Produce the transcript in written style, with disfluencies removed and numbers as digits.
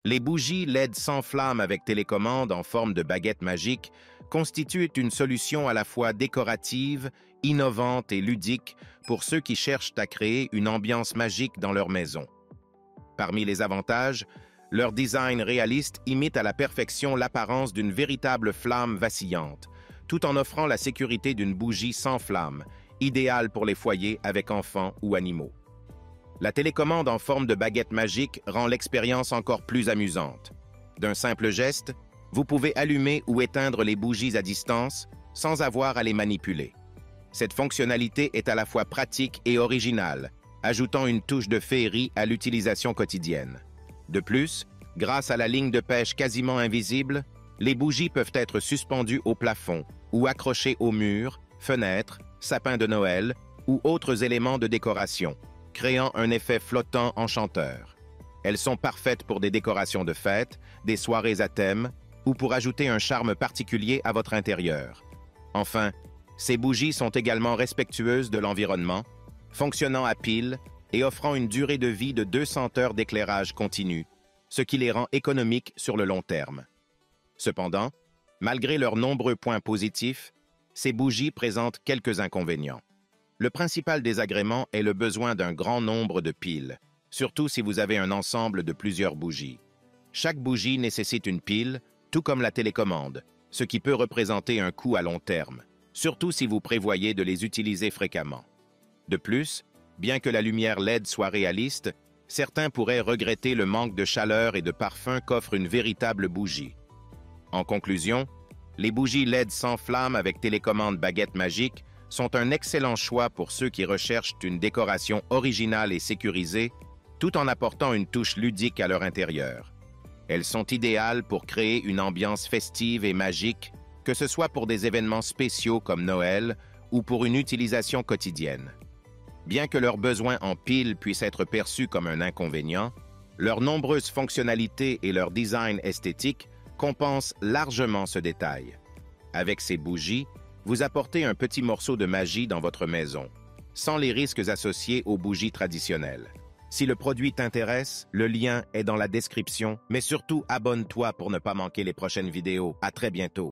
Les bougies LED sans flamme avec télécommande en forme de baguette magique constituent une solution à la fois décorative, innovante et ludique pour ceux qui cherchent à créer une ambiance magique dans leur maison. Parmi les avantages, leur design réaliste imite à la perfection l'apparence d'une véritable flamme vacillante, tout en offrant la sécurité d'une bougie sans flamme, idéale pour les foyers avec enfants ou animaux. La télécommande en forme de baguette magique rend l'expérience encore plus amusante. D'un simple geste, vous pouvez allumer ou éteindre les bougies à distance sans avoir à les manipuler. Cette fonctionnalité est à la fois pratique et originale, ajoutant une touche de féerie à l'utilisation quotidienne. De plus, grâce à la ligne de pêche quasiment invisible, les bougies peuvent être suspendues au plafond ou accrochées aux murs, fenêtres, sapins de Noël ou autres éléments de décoration, créant un effet flottant enchanteur. Elles sont parfaites pour des décorations de fête, des soirées à thème ou pour ajouter un charme particulier à votre intérieur. Enfin, ces bougies sont également respectueuses de l'environnement, fonctionnant à pile et offrant une durée de vie de 200 heures d'éclairage continu, ce qui les rend économiques sur le long terme. Cependant, malgré leurs nombreux points positifs, ces bougies présentent quelques inconvénients. Le principal désagrément est le besoin d'un grand nombre de piles, surtout si vous avez un ensemble de plusieurs bougies. Chaque bougie nécessite une pile, tout comme la télécommande, ce qui peut représenter un coût à long terme, surtout si vous prévoyez de les utiliser fréquemment. De plus, bien que la lumière LED soit réaliste, certains pourraient regretter le manque de chaleur et de parfum qu'offre une véritable bougie. En conclusion, les bougies LED sans flamme avec télécommande baguette magique sont un excellent choix pour ceux qui recherchent une décoration originale et sécurisée, tout en apportant une touche ludique à leur intérieur. Elles sont idéales pour créer une ambiance festive et magique, que ce soit pour des événements spéciaux comme Noël ou pour une utilisation quotidienne. Bien que leurs besoins en piles puissent être perçus comme un inconvénient, leurs nombreuses fonctionnalités et leur design esthétique compensent largement ce détail. Avec ces bougies, vous apportez un petit morceau de magie dans votre maison, sans les risques associés aux bougies traditionnelles. Si le produit t'intéresse, le lien est dans la description, mais surtout abonne-toi pour ne pas manquer les prochaines vidéos. À très bientôt.